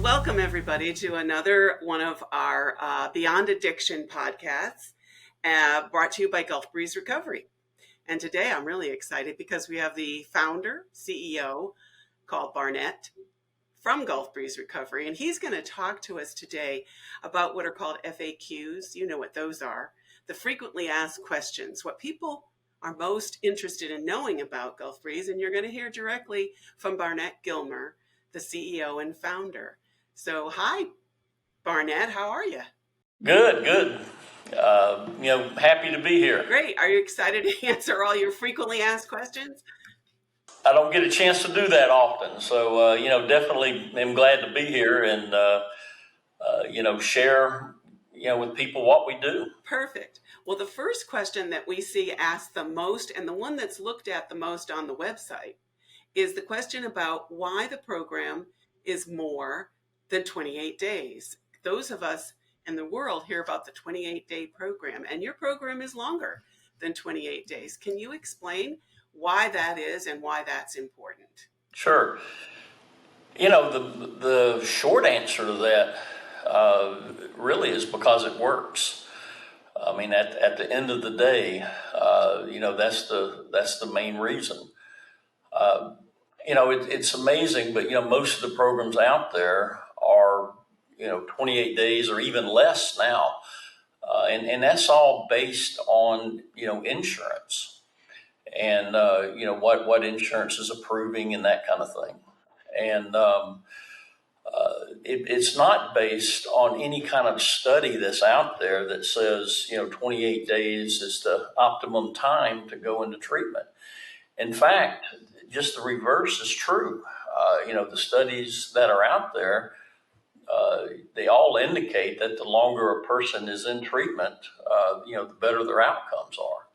welcome everybody to another one of our Beyond Addiction podcasts brought to you by Gulf Breeze Recovery. And today I'm really excited because we have the founder, CEO, called Barnett from Gulf Breeze Recovery. And he's going to talk to us today about what are called FAQs. You know what those are. The frequently asked questions, what people are most interested in knowing about Gulf Breeze. And you're going to hear directly from Barnett Gilmer, the CEO and founder. So, hi, Barnett, how are you? Good. Happy to be here. Great. Are you excited to answer all your frequently asked questions? I don't get a chance to do that often. So, definitely am glad to be here and, share, with people what we do. Perfect. Well, the first question that we see asked the most and the one that's looked at the most on the website is the question about why the program is more than 28 days. Those of us in the world hear about the 28-day program, and your program is longer than 28 days. Can you explain why that is and why that's important? Sure. The short answer to that really is because it works. I mean, at the end of the day, that's the main reason. It's amazing, but most of the programs out there are 28 days or even less now, and that's all based on insurance and what insurance is approving and that kind of thing, and it's not based on any kind of study that's out there that says 28 days is the optimum time to go into treatment. In fact, just the reverse is true. The studies that are out there, they all indicate that the longer a person is in treatment, the better their outcomes are.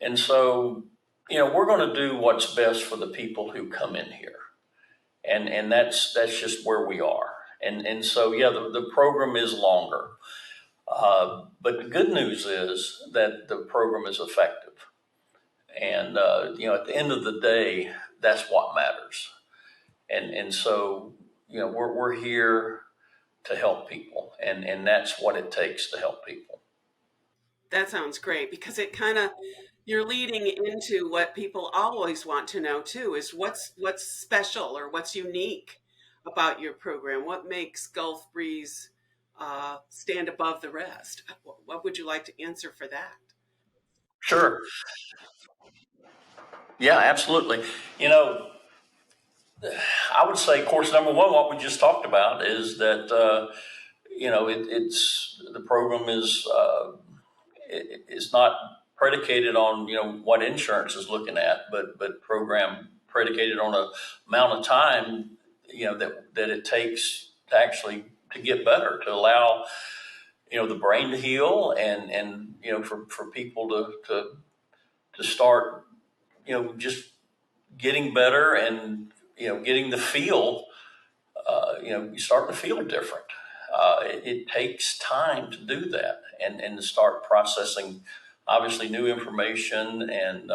And so, we're going to do what's best for the people who come in here. And that's just where we are. And so, the program is longer. But the good news is that the program is effective. And, at the end of the day, that's what matters. And so, we're here to help people. And that's what it takes to help people. That sounds great because it kind of, you're leading into what people always want to know too, is what's special or what's unique about your program? What makes Gulf Breeze stand above the rest? What would you like to answer for that? Sure. Yeah, absolutely. I would say course number one, what we just talked about is that, it's the program is not predicated on, what insurance is looking at, but program predicated on a amount of time, that it takes to actually to get better, to allow, the brain to heal and for people to start, just getting better and, getting the feel, you start to feel different. It takes time to do that and to start processing, obviously, new information and,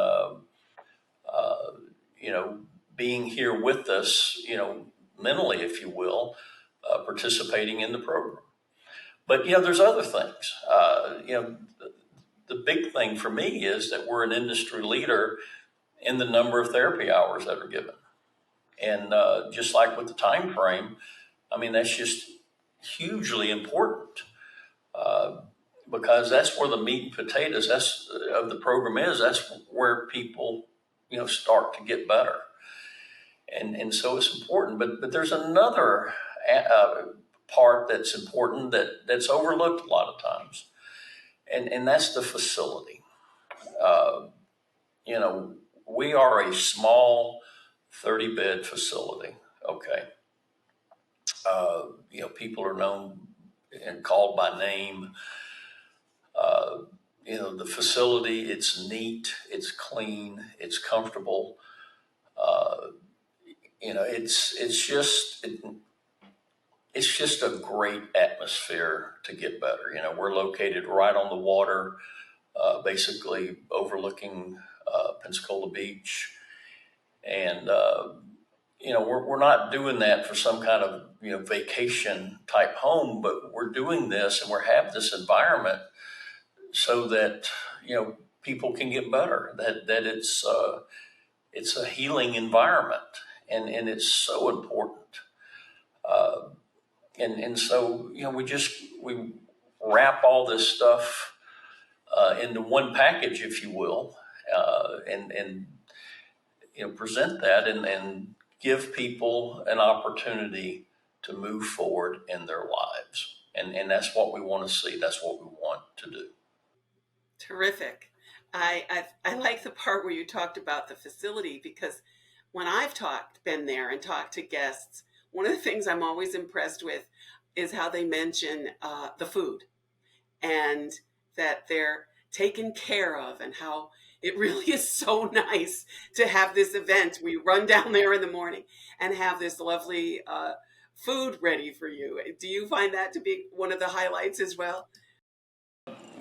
being here with us, mentally, if you will, participating in the program. But, there's other things. The big thing for me is that we're an industry leader in the number of therapy hours that are given. And just like with the time frame, I mean, that's just hugely important because that's where the meat and potatoes of the program is. That's where people, start to get better. And so it's important. But there's another part that's important that's overlooked a lot of times, and that's the facility. We are a small 30-bed facility. Okay. People are known and called by name. The facility, it's neat, it's clean, it's comfortable. It's just a great atmosphere to get better. We're located right on the water, basically overlooking Pensacola Beach. And, we're not doing that for some kind of, vacation type home, but we're doing this and we're have this environment so that, people can get better, that it's a healing environment, and it's so important. Uh, and so, we wrap all this stuff into one package, if you will, and present that and give people an opportunity to move forward in their lives. And that's what we want to see. That's what we want to do. Terrific. I like the part where you talked about the facility, because when I've been there and talked to guests, one of the things I'm always impressed with is how they mention the food, and that they're taken care of, and how it really is so nice to have this event. We run down there in the morning and have this lovely food ready for you. Do you find that to be one of the highlights as well?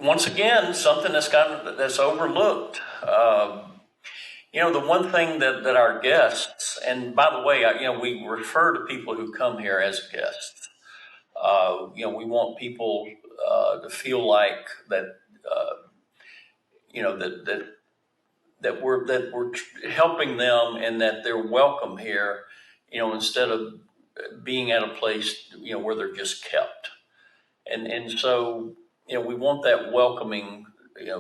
Once again, something that's overlooked. The one thing that our guests, and by the way, we refer to people who come here as guests. We want people to feel like that, that we're helping them, and that they're welcome here, instead of being at a place, where they're just kept. And so, we want that welcoming,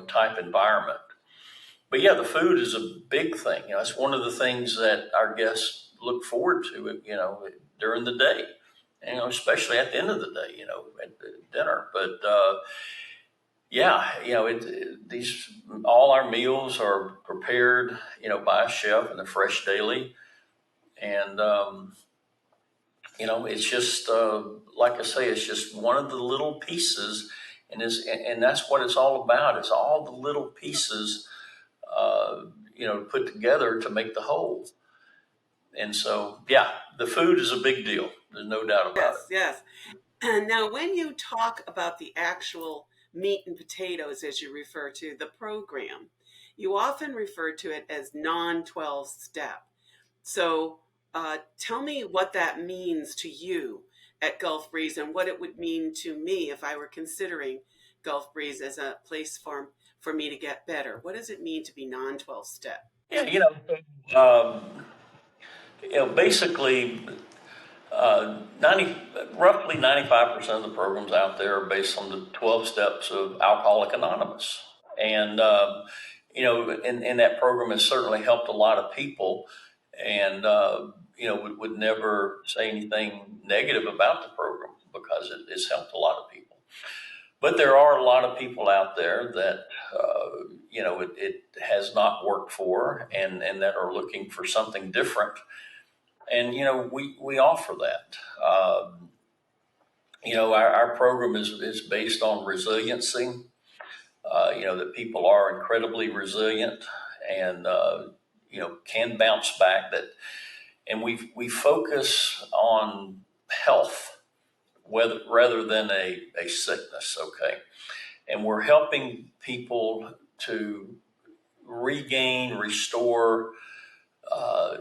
type environment. But yeah, the food is a big thing. It's one of the things that our guests look forward to, during the day, especially at the end of the day, at the dinner. But yeah, these all our meals are prepared, by a chef, and they're fresh daily. And it's just like I say, it's just one of the little pieces, and that's what it's all about. It's all the little pieces, uh, put together to make the whole. And so, yeah, the food is a big deal. There's no doubt about Yes, yes. And now, when you talk about the actual meat and potatoes, as you refer to the program, you often refer to it as non 12 step. So, tell me what that means to you at Gulf Breeze, and what it would mean to me if I were considering Gulf Breeze as a place for me to get better. What does it mean to be non 12 step? it. Yeah, basically, 90, roughly 95% of the programs out there are based on the 12 steps of Alcoholic Anonymous. And, and that program has certainly helped a lot of people, and, would never say anything negative about the program, because it's helped a lot of people. But there are a lot of people out there that, it has not worked for, and that are looking for something different. And, we offer that. Our program is based on resiliency, that people are incredibly resilient, and, can bounce back. And we focus on health, rather than a sickness, okay? And we're helping people to regain, restore, uh,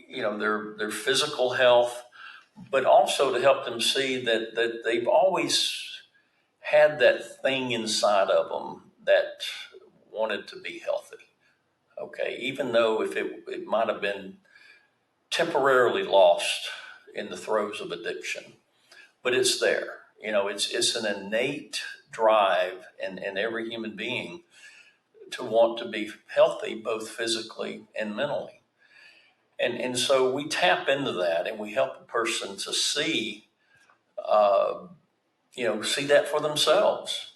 their physical health, but also to help them see that they've always had that thing inside of them that wanted to be healthy. Okay, even though if it might have been temporarily lost in the throes of addiction, but it's there. It's an innate drive in every human being to want to be healthy, both physically and mentally. And so we tap into that, and we help a person to see, uh, see that for themselves,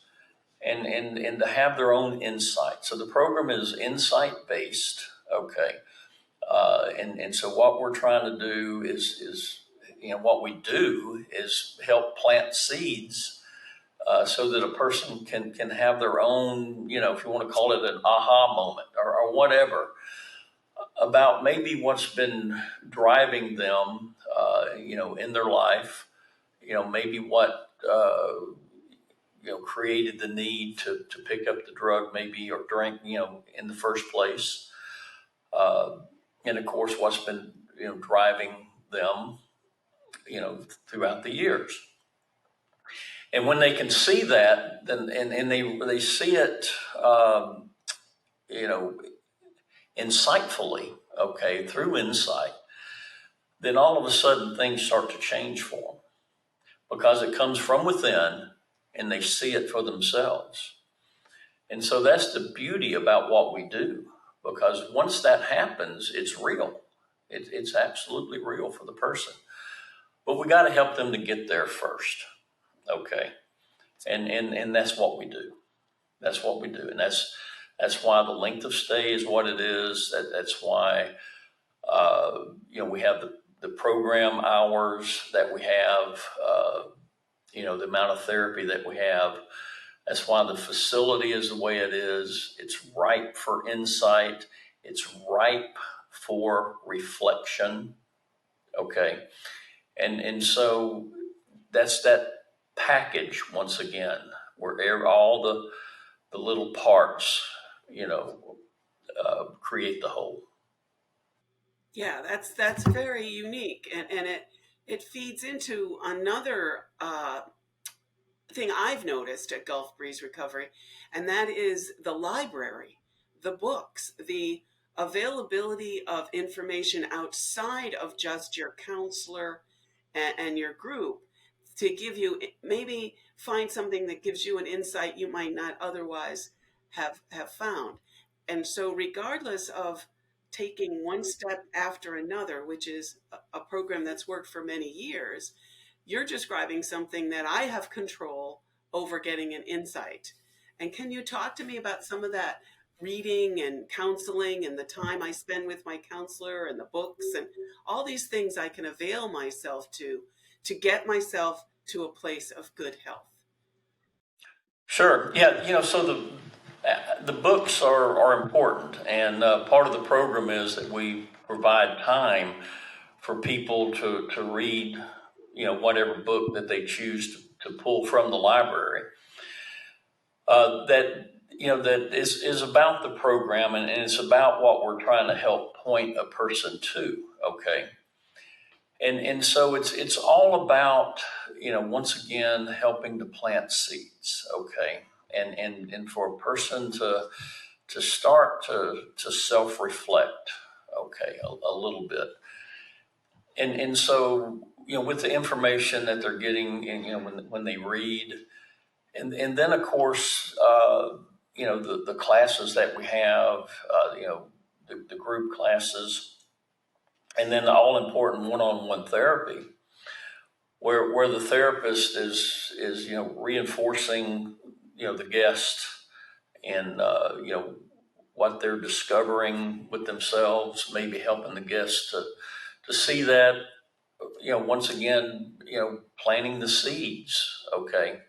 and to have their own insight. So the program is insight based, okay. And so what we're trying to do is what we do is help plant seeds, so that a person can have their own, if you want to call it an aha moment, or whatever, about maybe what's been driving them, in their life, maybe what, created the need to pick up the drug, maybe, or drink, in the first place. Uh, and of course, what's been driving them, throughout the years. And when they can see that, then and they see it, you know, insightfully, okay, through insight, then all of a sudden things start to change for them because it comes from within and they see it for themselves. And so that's the beauty about what we do, because once that happens, it's real. It's absolutely real for the person. But we got to help them to get there first, okay? And that's what we do. That's what we do, and that's why the length of stay is what it is. That's why we have the program hours that we have. The amount of therapy that we have. That's why the facility is the way it is. It's ripe for insight. It's ripe for reflection. Okay. And so that's that package once again, where all the little parts, create the whole. Yeah, that's very unique, and it feeds into another thing I've noticed at Gulf Breeze Recovery, and that is the library, the books, the availability of information outside of just your counselor and your group to give you, maybe find something that gives you an insight you might not otherwise have found. And so regardless of taking one step after another, which is a program that's worked for many years, you're describing something that I have control over getting an insight. And can you talk to me about some of that reading and counseling and the time I spend with my counselor and the books and all these things I can avail myself to get myself to a place of good health? Sure. Yeah. So the books are important, and part of the program is that we provide time for people to read, whatever book that they choose to pull from the library. That is about the program, and it's about what we're trying to help point a person to. Okay. And so it's all about, once again, helping to plant seeds. Okay. And for a person to start to self-reflect, okay, a little bit. And so, with the information that they're getting, and, when they read, and then of course, the classes that we have, the group classes, and then the all important one-on-one therapy, where the therapist is reinforcing the guest and what they're discovering with themselves, maybe helping the guest to see that, once again, planting the seeds, okay,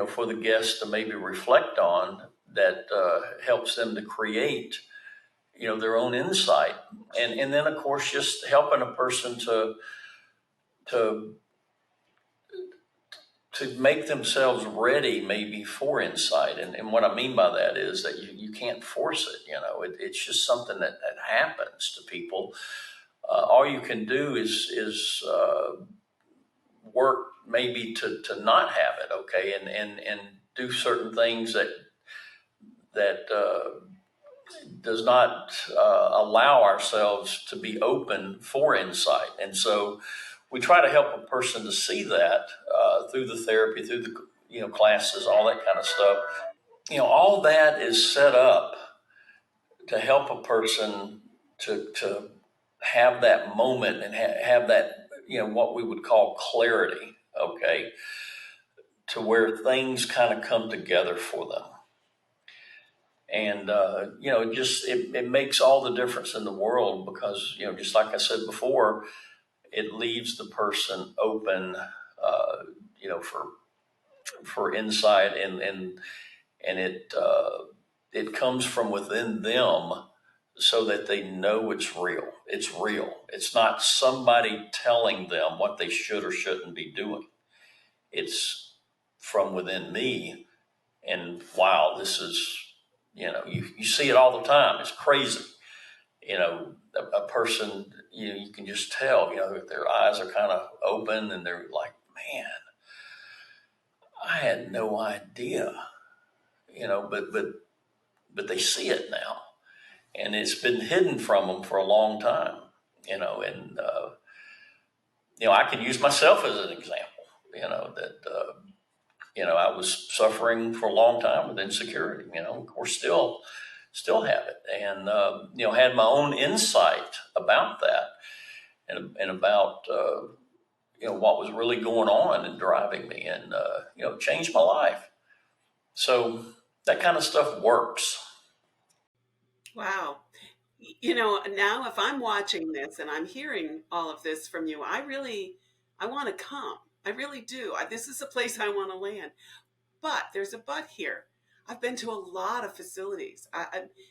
for the guest to maybe reflect on that, helps them to create, their own insight. And then of course, just helping a person to make themselves ready maybe for insight. And what I mean by that is that you can't force it. It's just something that happens to people. All you can do is work maybe to not have it, okay, and do certain things that does not allow ourselves to be open for insight. And so we try to help a person to see that through the therapy, through the classes, all that kind of stuff. All that is set up to help a person to have that moment and have that, what we would call clarity, okay, to where things kind of come together for them. And, it makes all the difference in the world because, just like I said before, it leaves the person open, for insight, and it comes from within them so that they know it's real. It's real. It's not somebody telling them what they should or shouldn't be doing. It's from within me. And wow, this is, you see it all the time. It's crazy. a person, you can just tell, their eyes are kind of open and they're like, man, I had no idea, but they see it now, and it's been hidden from them for a long time, and I can use myself as an example, that I was suffering for a long time with insecurity, of course, still have it, and had my own insight about that, and about what was really going on and driving me, and changed my life. So that kind of stuff works. Wow. Now if I'm watching this and I'm hearing all of this from you, I want to come. I really do. This is a place I want to land. But there's a but here. I've been to a lot of facilities.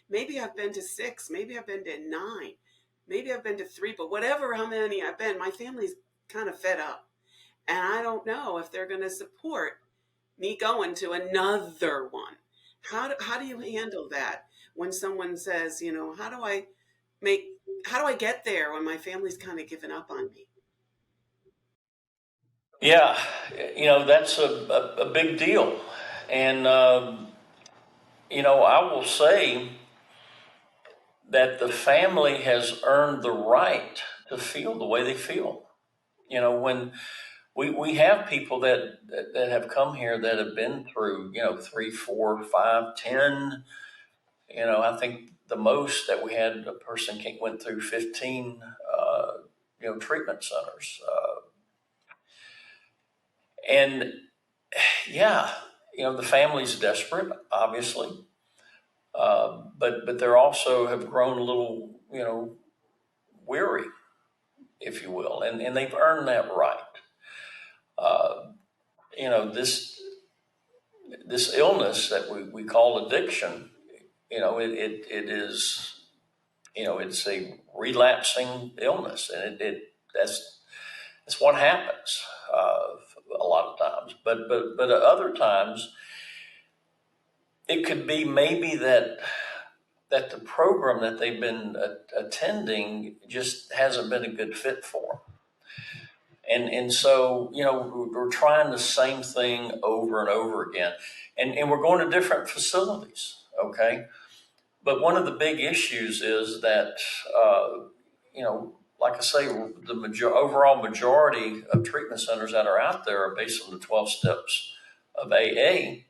Maybe I've been to six, maybe I've been to nine, maybe I've been to three, but whatever how many I've been, my family's kind of fed up. And I don't know if they're going to support me going to another one. How do you handle that when someone says, make, how do I get there when my family's kind of given up on me? Yeah, that's a big deal. And, I will say that the family has earned the right to feel the way they feel. When we have people that have come here that have been through, 3, 4, 5, 10. I think the most that we had, a person went through 15, treatment centers. And yeah, the family's desperate, obviously, but they're also have grown a little, weary, if you will, and they've earned that right. Uh, this illness that we call addiction, it is, it's a relapsing illness, and that's what happens a lot of times. But other times it could be maybe that the program that they've been attending just hasn't been a good fit for them. And so, we're trying the same thing over and over again. And we're going to different facilities, okay? But one of the big issues is that, like I say, the overall majority of treatment centers that are out there are based on the 12 steps of AA.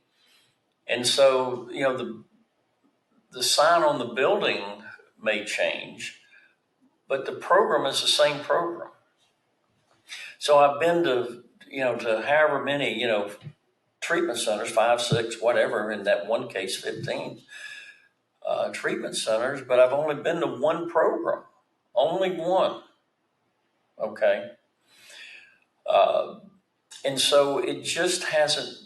And so, the sign on the building may change, but the program is the same program. So I've been to however many, treatment centers, 5, 6, whatever, in that one case, 15 treatment centers, but I've only been to one program, only one. Okay. Uh, and so it just hasn't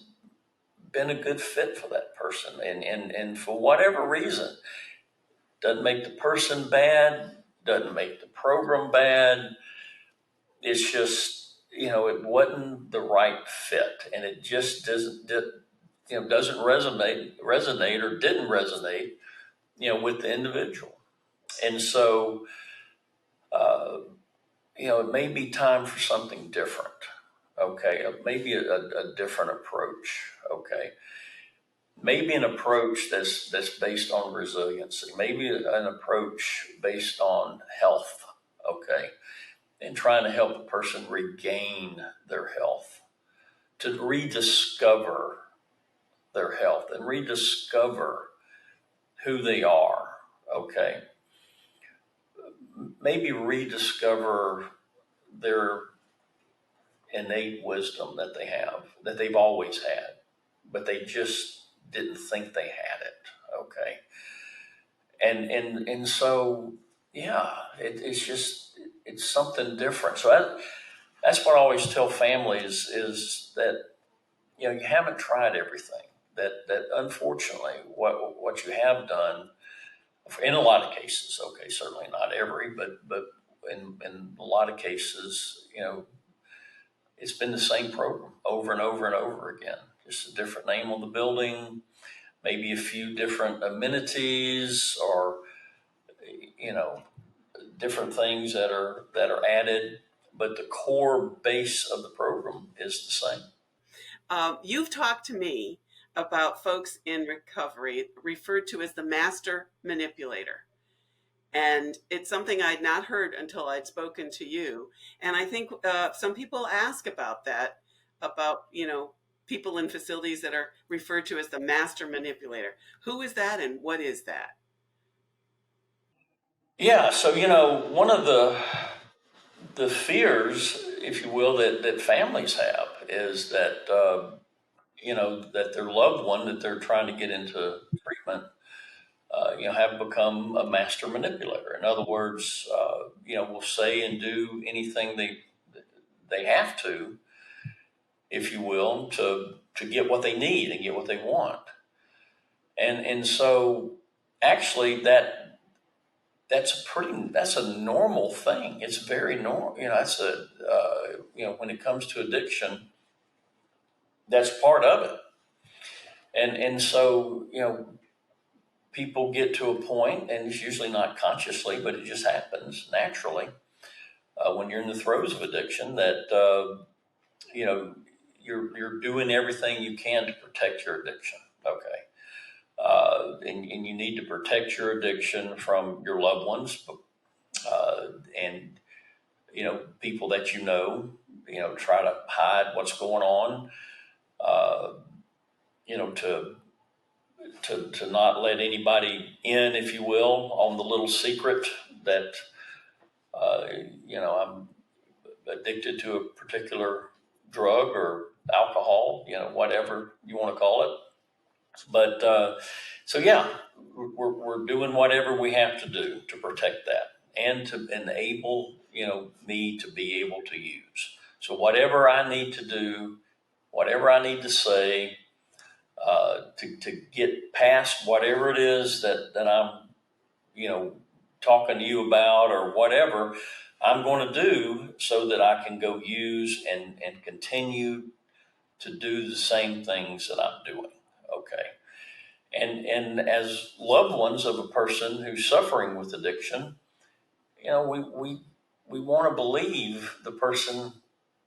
been a good fit for that person. And for whatever reason, doesn't make the person bad, doesn't make the program bad. It's just, it wasn't the right fit, and it just doesn't resonate or didn't resonate, with the individual. And so, uh, it may be time for something different. Okay. Maybe a different approach. Okay. Maybe an approach that's based on resiliency. Maybe an approach based on health. Okay. And trying to help a person regain their health, to rediscover their health and rediscover who they are. Okay. Maybe rediscover their innate wisdom that they have, that they've always had, but they just didn't think they had it. Okay. And so, yeah, it's something different. So that's what I always tell families is that, you haven't tried everything. That unfortunately, what you have done in a lot of cases, okay, certainly not every, but in a lot of cases, it's been the same program over and over and over again. Just a different name on the building, maybe a few different amenities, or, different things that are added, but the core base of the program is the same. You've talked to me about folks in recovery referred to as the master manipulator. And it's something I'd not heard until I'd spoken to you. And I think some people ask about that, about, people in facilities that are referred to as the master manipulator. Who is that and what is that? Yeah, so one of the fears, if you will, that families have is that that their loved one that they're trying to get into treatment, have become a master manipulator. In other words, will say and do anything they have to, if you will, to get what they need and get what they want. And so actually that's a normal thing. It's very normal. That's when it comes to addiction, that's part of it. And so, people get to a point, and it's usually not consciously, but it just happens naturally when you're in the throes of addiction that, you know, you're doing everything you can to protect your addiction. Okay. And you need to protect your addiction from your loved ones, and people that try to hide what's going on, uh, to not let anybody in, if you will, on the little secret that uh, I'm addicted to a particular drug or alcohol, whatever you want to call it. But so yeah, we're doing whatever we have to do to protect that and to enable me to be able to use. So whatever I need to do, whatever I need to say, to get past whatever it is that I'm talking to you about or whatever I'm going to do so that I can go use and continue to do the same things that I'm doing. Okay. And as loved ones of a person who's suffering with addiction, we want to believe the person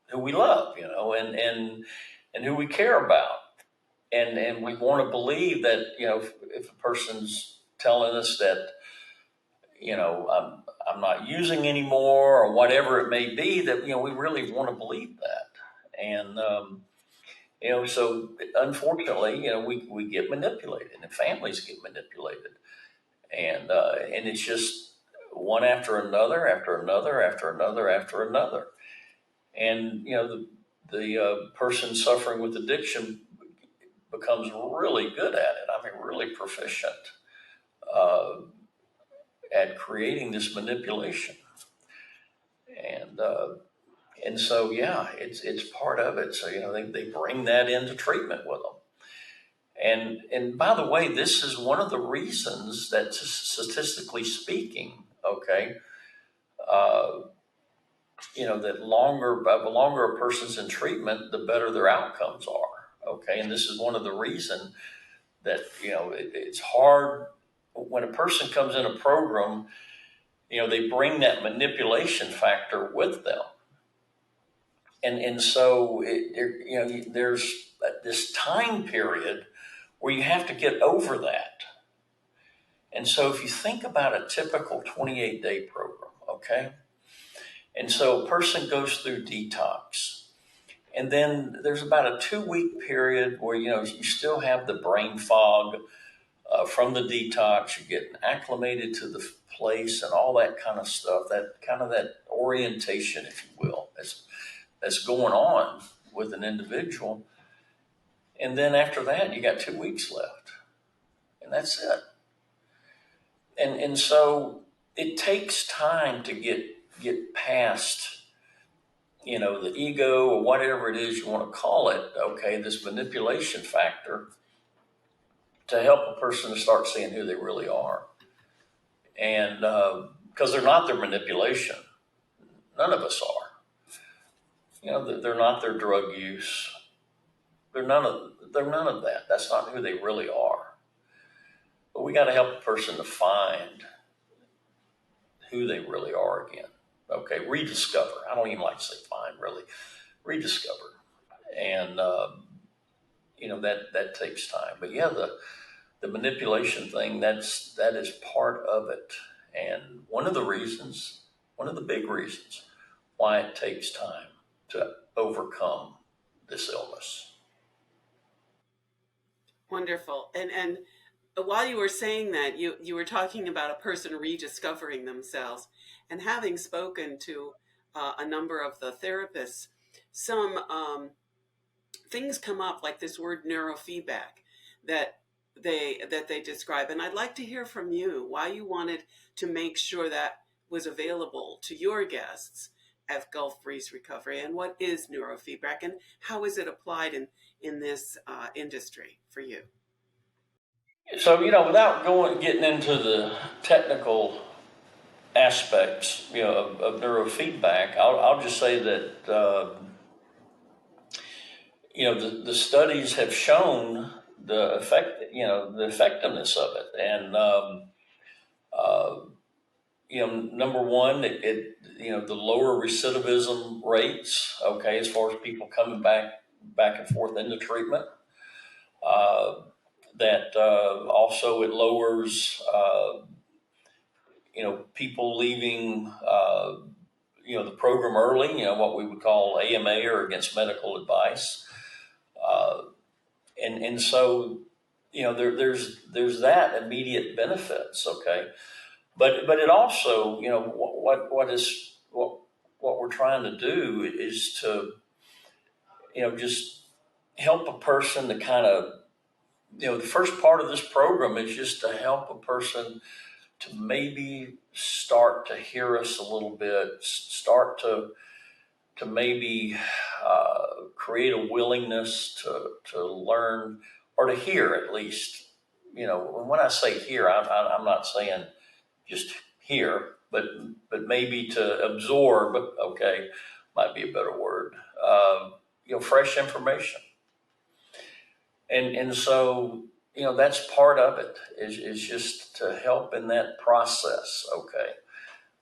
who we love, and who we care about. And we want to believe that, if a person's telling us that, I'm not using anymore or whatever it may be, that, we really want to believe that. And, so unfortunately, we get manipulated and families get manipulated. And it's just one after another, after another, after another, after another. And, the person suffering with addiction becomes really good at it. I mean, really proficient uh, at creating this manipulation. And, and so, yeah, it's part of it. So, they bring that into treatment with them. And by the way, this is one of the reasons that, statistically speaking, okay, uh, that the longer a person's in treatment, the better their outcomes are. Okay, and this is one of the reasons that it's hard when a person comes in a program. They bring that manipulation factor with them, and so there's this time period where you have to get over that. And so if you think about a typical 28-day program, okay, and so a person goes through detox. And then there's about a 2-week period where you still have the brain fog from the detox. You're getting acclimated to the place and all that kind of stuff. That orientation, if you will, that's going on with an individual. And then after that, you got 2 weeks left, and that's it. And so it takes time to get past the ego or whatever it is you want to call it, okay, this manipulation factor, to help a person to start seeing who they really are. And because they're not their manipulation, none of us are. They're not their drug use. They're none of that. That's not who they really are. But we got to help a person to find who they really are again. Okay, rediscover. I don't even like to say find, really. Rediscover. And, that takes time. But yeah, the manipulation thing, that is part of it. And one of the big reasons why it takes time to overcome this illness. Wonderful. And while you were saying that, you were talking about a person rediscovering themselves, and having spoken to a number of the therapists, some things come up like this word neurofeedback that they describe, and I'd like to hear from you why you wanted to make sure that was available to your guests at Gulf Breeze Recovery, and what is neurofeedback and how is it applied in this industry for you. So, without getting into the technical aspects, of neurofeedback, I'll just say that, the studies have shown the effectiveness of it. And, uh, number one, the lower recidivism rates, okay, as far as people coming back and forth into treatment. Uh, that also it lowers, people leaving, the program early, what we would call AMA, or against medical advice. Uh, and so, there's that immediate benefits, okay? But it also, what we're trying to do is to, just help a person to kind of, the first part of this program is just to help a person to maybe start to hear us a little bit, start to maybe create a willingness to learn, or to hear at least. When I say hear, I'm not saying just hear, but maybe to absorb. Okay, might be a better word. Fresh information, and so that's part of it. Is just to help in that process. Okay.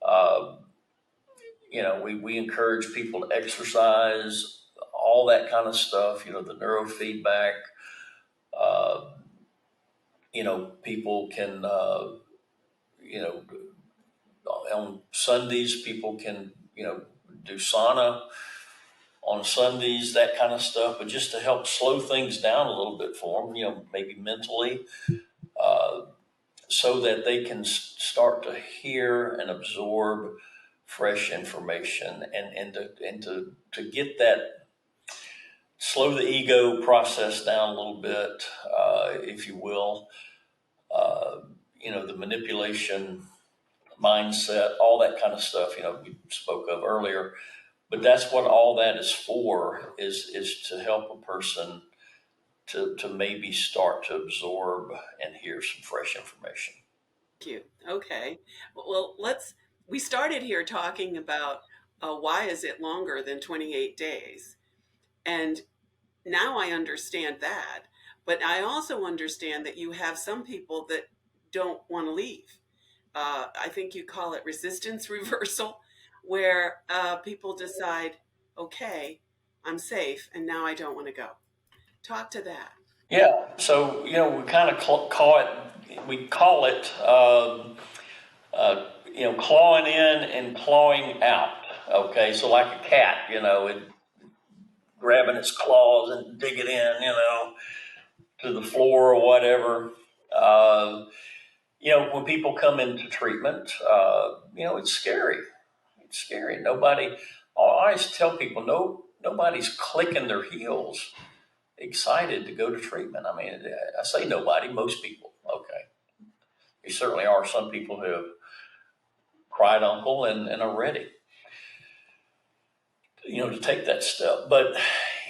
Uh, we encourage people to exercise, all that kind of stuff, the neurofeedback. Uh, People can, on Sundays, people can, do sauna on Sundays, that kind of stuff, but just to help slow things down a little bit for them, maybe mentally, uh, so that they can start to hear and absorb fresh information, and to get that, slow the ego process down a little bit, if you will. Uh, the manipulation mindset, all that kind of stuff, we spoke of earlier. But that's what all that is for, is to help a person to maybe start to absorb and hear some fresh information. Thank you. Okay. Well, we started here talking about why is it longer than 28 days? And now I understand that. But I also understand that you have some people that don't want to leave. I think you call it resistance reversal, where people decide, okay, I'm safe, and now I don't want to go. Talk to that. Yeah. So we kind of call it clawing in and clawing out. Okay. So like a cat, it grabbing its claws and digging in, to the floor or whatever. Uh, when people come into treatment, it's scary. It's scary. Nobody, I always tell people, nobody's clicking their heels excited to go to treatment. I mean, I say nobody, most people. Okay. There certainly are some people who have cried uncle and are ready, to take that step. But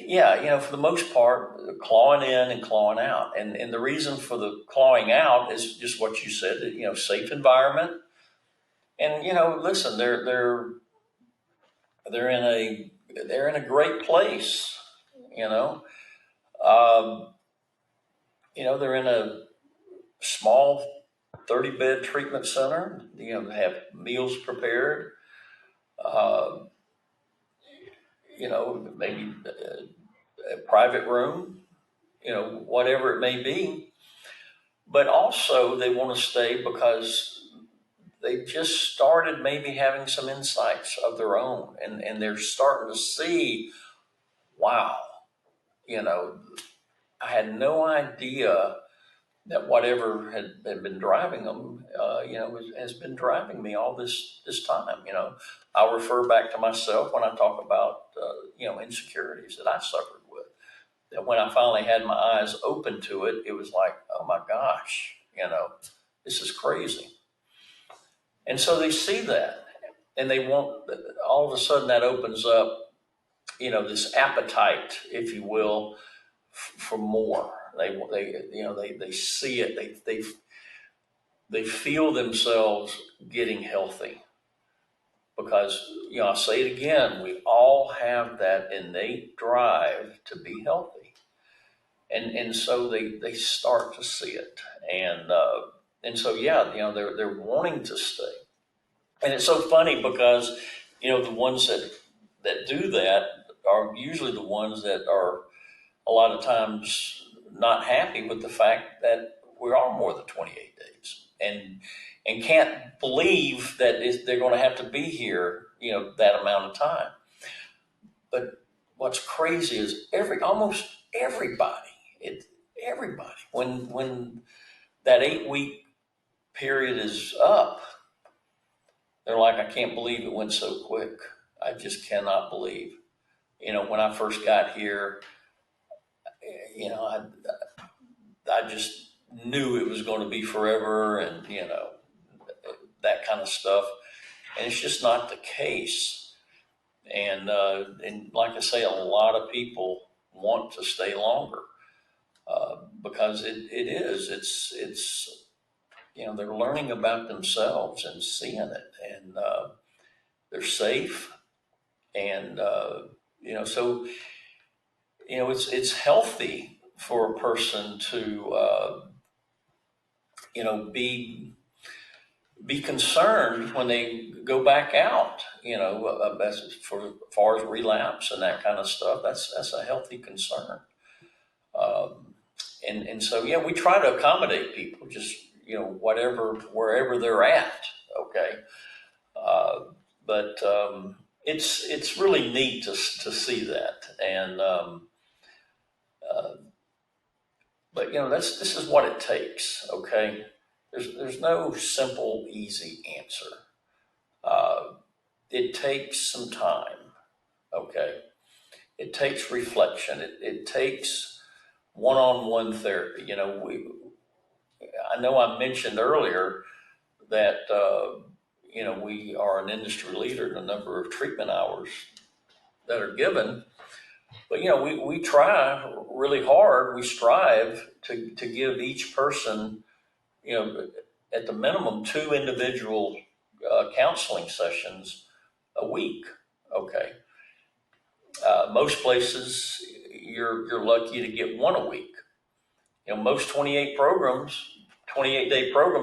yeah, for the most part, clawing in and clawing out. And the reason for the clawing out is just what you said, that, safe environment. And, listen, they're in a great place, you know. Um, they're in a small 30-bed treatment center, have meals prepared, uh, maybe a private room, whatever it may be. But also, they want to stay because they just started maybe having some insights of their own, and they're starting to see, wow, you know, I had no idea that whatever had been driving them, has been driving me all this time. I'll refer back to myself when I talk about, insecurities that I suffered with. That when I finally had my eyes open to it, it was like, oh my gosh, this is crazy. And so they see that, and they want, all of a sudden that opens up, this appetite, if you will, for more. They see it. They feel themselves getting healthy because, I say it again, we all have that innate drive to be healthy. And so they start to see it. And so, yeah, they're wanting to stay. And it's so funny because, the ones that do that are usually the ones that are a lot of times not happy with the fact that we are more than 28 days, and can't believe that they're going to have to be here, that amount of time. But what's crazy is almost everybody, everybody, when that 8 week period is up, they're like, I can't believe it went so quick. I just cannot believe. When I first got here, I just knew it was going to be forever, and that kind of stuff. And it's just not the case. And like I say, a lot of people want to stay longer, because it is. It's they're learning about themselves and seeing it, and they're safe, and so it's healthy for a person to be concerned when they go back out, as far as relapse and that kind of stuff. That's a healthy concern. Um, and so, yeah, we try to accommodate people, just, wherever they're at. Okay. Uh, but it's really neat to see that. And, uh, but this is what it takes. Okay. There's no simple, easy answer. Uh, it takes some time, okay? It takes reflection. It takes one-on-one therapy. I know I mentioned earlier that, we are an industry leader in the number of treatment hours that are given. But, we try really hard. We strive to give each person, you know, at the minimum, 2 individual counseling sessions a week. Okay. Most places you're lucky to get one a week. Most 28-day programs.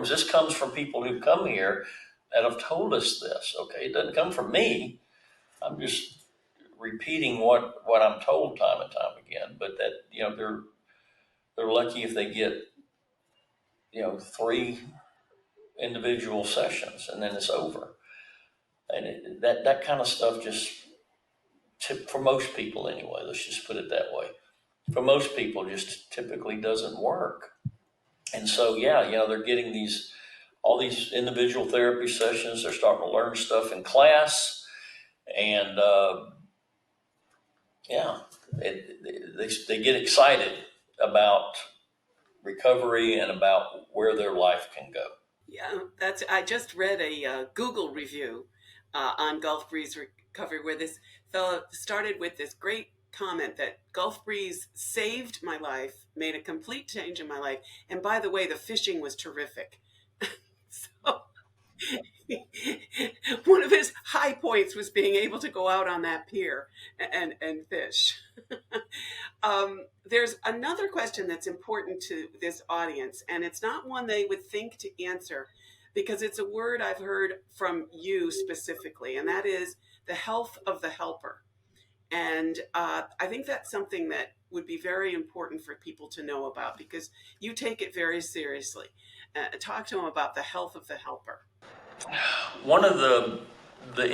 This comes from people who come here that have told us this. Okay, it doesn't come from me. I'm just repeating what I'm told time and time again. But that they're lucky if they get 3 individual sessions, and then it's over. And that kind of stuff just, for most people anyway, let's just put it that way. For most people, just typically doesn't work. And so, yeah, they're getting all these individual therapy sessions. They're starting to learn stuff in class, and yeah, they get excited about recovery and about where their life can go. Yeah, I just read a Google review on Gulf Breeze Recovery where this fellow started with this great comment that Gulf Breeze saved my life, made a complete change in my life, and by the way, the fishing was terrific. So One of his high points was being able to go out on that pier and fish. There's another question that's important to this audience, and it's not one they would think to answer because it's a word I've heard from you specifically, and that is the health of the helper. And I think that's something that would be very important for people to know about because you take it very seriously. Talk to them about the health of the helper. One of the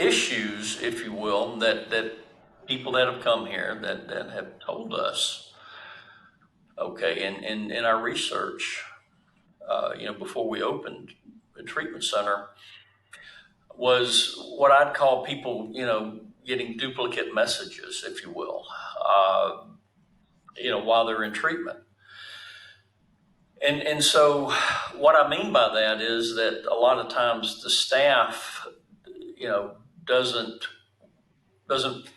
issues, if you will, that people that have come here that have told us, okay, in our research, before we opened the treatment center, was what I'd call people, getting duplicate messages, if you will, while they're in treatment. And so what I mean by that is that a lot of times the staff, doesn't doesn't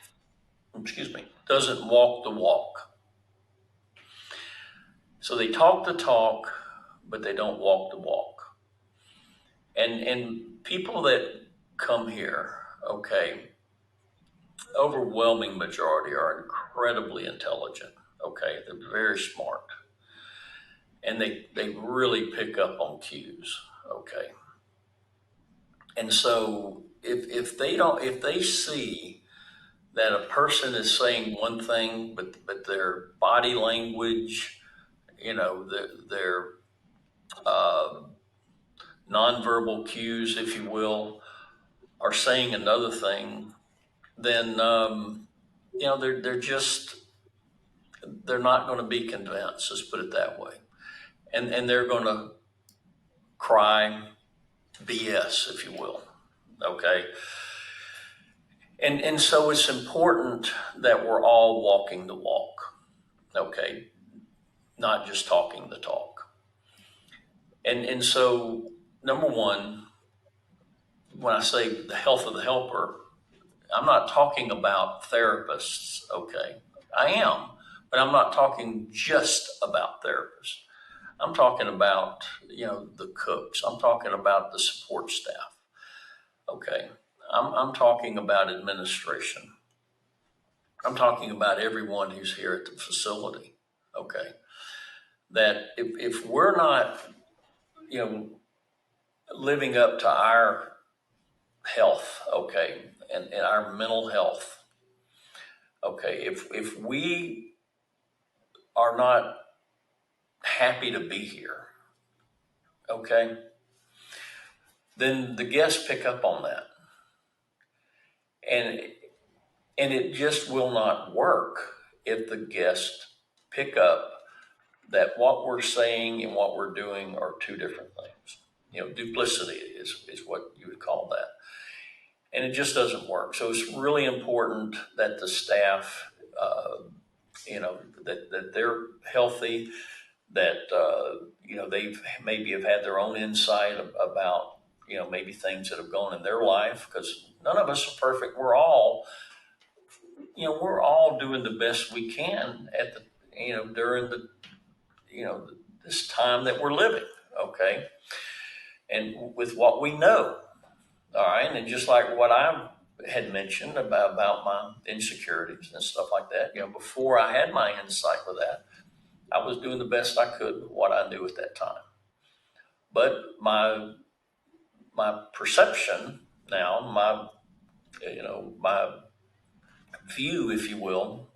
doesn't walk the walk. So they talk the talk, but they don't walk the walk. And people that come here, okay, overwhelming majority are incredibly intelligent. Okay, they're very smart, and they really pick up on cues. Okay, and so if they see that a person is saying one thing, but their body language, their uh, nonverbal cues, if you will, are saying another thing, then they're not going to be convinced. Let's put it that way, and they're going to cry BS, if you will. Okay, and so it's important that we're all walking the walk. Okay, not just talking the talk. And so number one, when I say the health of the helper, I'm not talking about therapists, okay? I am, but I'm not talking just about therapists. I'm talking about, the cooks. I'm talking about the support staff, okay? I'm talking about administration. I'm talking about everyone who's here at the facility, okay? That if we're not, you know, living up to our health, okay, and our mental health, okay, if we are not happy to be here, okay, then the guests pick up on that, and and it just will not work if the guests pick up that what we're saying and what we're doing are two different things. Duplicity is what you would call that, and it just doesn't work. So it's really important that the staff, that they're healthy, that they've maybe have had their own insight about maybe things that have gone in their life, because none of us are perfect. We're all doing the best we can at the during the this time that we're living, okay, and with what we know. All right, and just like what I had mentioned about my insecurities and stuff like that, before I had my insight with that, I was doing the best I could with what I knew at that time. But my perception now, my view, if you will,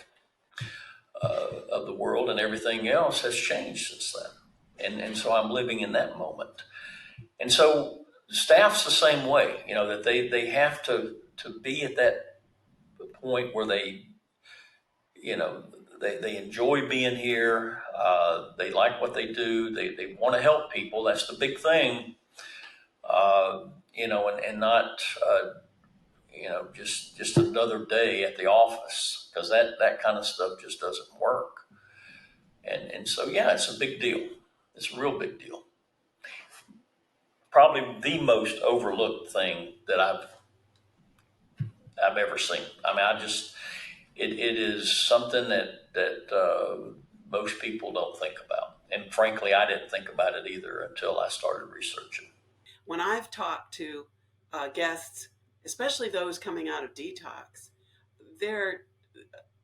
of the world and everything else has changed since then, and so I'm living in that moment. And so staff's the same way, that they have to be at that point where you know, they enjoy being here. They like what they do. They want to help people. That's the big thing. And not, just another day at the office, because that kind of stuff just doesn't work. And so, yeah, it's a big deal. It's a real big deal. Probably the most overlooked thing that I've ever seen. I mean, it is something that most people don't think about. And frankly, I didn't think about it either until I started researching. when I've talked to guests, especially those coming out of detox, they're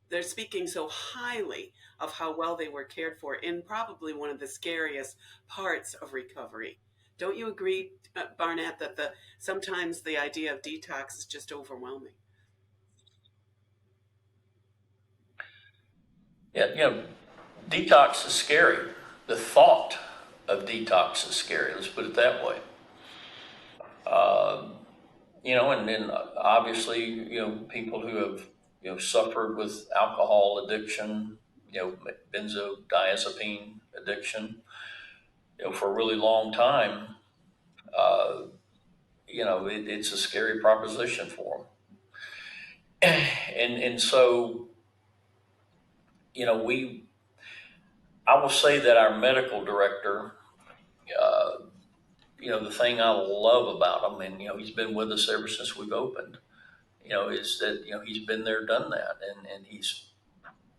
they're speaking so highly of how well they were cared for in probably one of the scariest parts of recovery. Don't you agree, Barnett, that the sometimes the idea of detox is just overwhelming? Yeah, detox is scary. The thought of detox is scary. Let's put it that way. And then obviously, people who have, suffered with alcohol addiction, benzodiazepine addiction, for a really long time, uh, it's a scary proposition for them. And so, I will say that our medical director, uh, the thing I love about him, and, he's been with us ever since we've opened, is that, he's been there, done that. And he's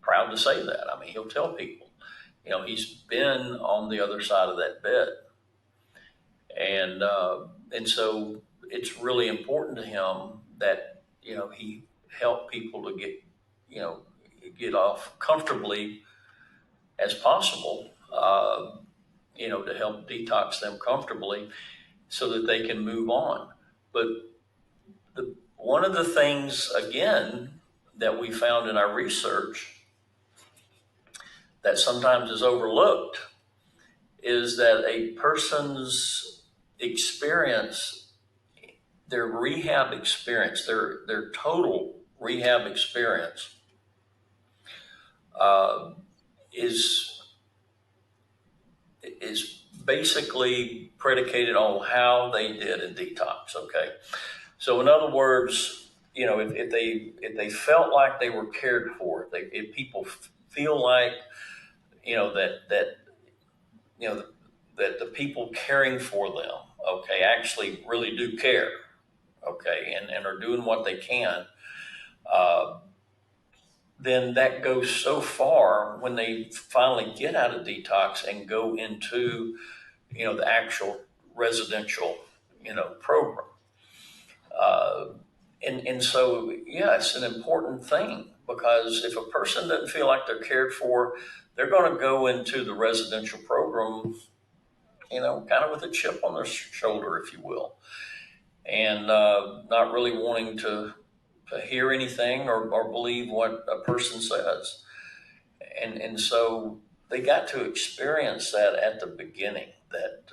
proud to say that. I mean, he'll tell people, he's been on the other side of that bed. And so it's really important to him that, he help people to you know, get off comfortably as possible, to help detox them comfortably so that they can move on. But one of the things, again, that we found in our research that sometimes is overlooked is that a person's experience, their rehab experience, their total rehab experience, uh, is is basically predicated on how they did in detox. Okay, so in other words, if they felt like they were cared for, if people feel like, that you know that the people caring for them, okay, actually really do care, okay, and are doing what they can, uh, then that goes so far when they finally get out of detox and go into, the actual residential, program. Uh, and so, yeah, it's an important thing because if a person doesn't feel like they're cared for, they're going to go into the residential program, kind of with a chip on their shoulder, if you will, and not really wanting to hear anything or believe what a person says. And so they got to experience that at the beginning that,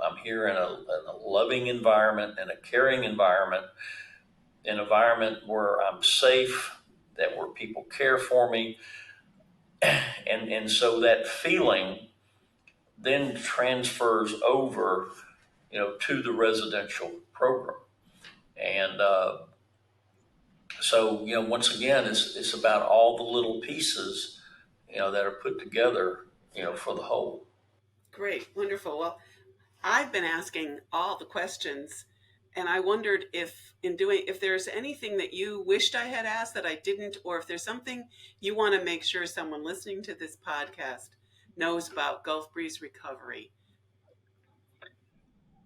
I'm here in a loving environment, in a caring environment, an environment where I'm safe, that where people care for me. And so that feeling then transfers over, to the residential program. And so, once again, it's about all the little pieces, that are put together, for the whole. Great, wonderful. Well, I've been asking all the questions, and I wondered if there's anything that you wished I had asked that I didn't, or if there's something you want to make sure someone listening to this podcast knows about Gulf Breeze Recovery.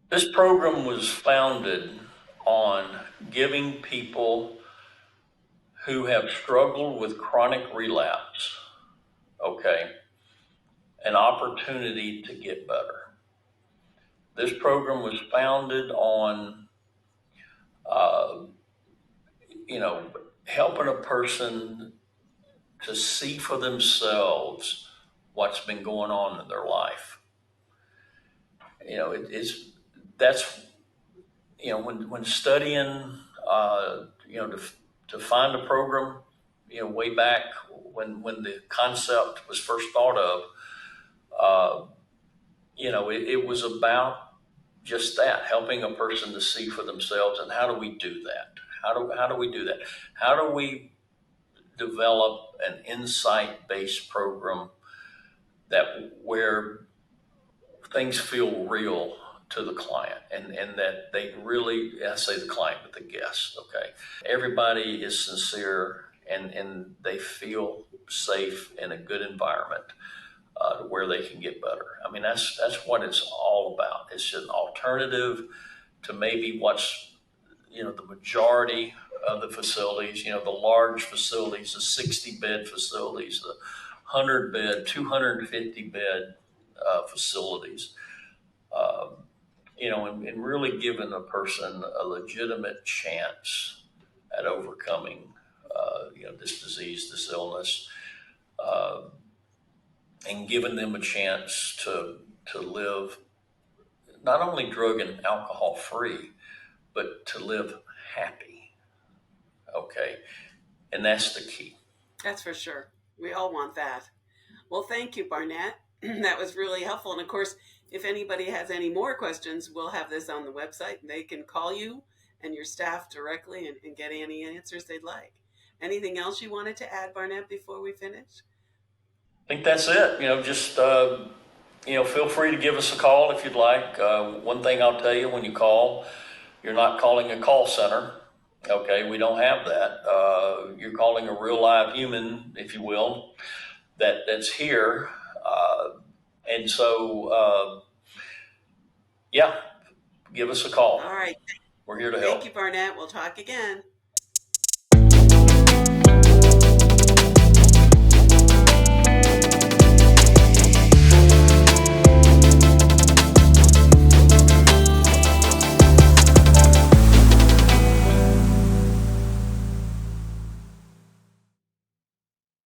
This program was founded on giving people who have struggled with chronic relapse, okay, an opportunity to get better. This program was founded on, uh, you know, helping a person to see for themselves what's been going on in their life. It's that's when studying, to find a program, way back when the concept was first thought of, uh, it was about just that, helping a person to see for themselves. And how do we do that? How do we do that? How do we develop an insight-based program that where things feel real to the client, and that they really, I say the client, but the guest, okay? Everybody is sincere, and they feel safe in a good environment. to where they can get better. I mean, that's what it's all about. It's an alternative to maybe what's, the majority of the facilities, the large facilities, the 60 bed facilities, the 100 bed, 250 bed facilities, and really giving a person a legitimate chance at overcoming, this disease, this illness, uh, and giving them a chance to live not only drug and alcohol free, but to live happy. Okay. And that's the key. That's for sure. We all want that. Well, thank you, Barnett. That was really helpful. And of course, if anybody has any more questions, we'll have this on the website and they can call you and your staff directly and get any answers they'd like. Anything else you wanted to add, Barnett, before we finish? I think that's it. Feel free to give us a call if you'd like. One thing I'll tell you, when you call, you're not calling a call center. Okay, we don't have that. You're calling a real live human, if you will, that's here. And so, yeah, give us a call. All right. We're here to help. Thank you, Barnett. We'll talk again.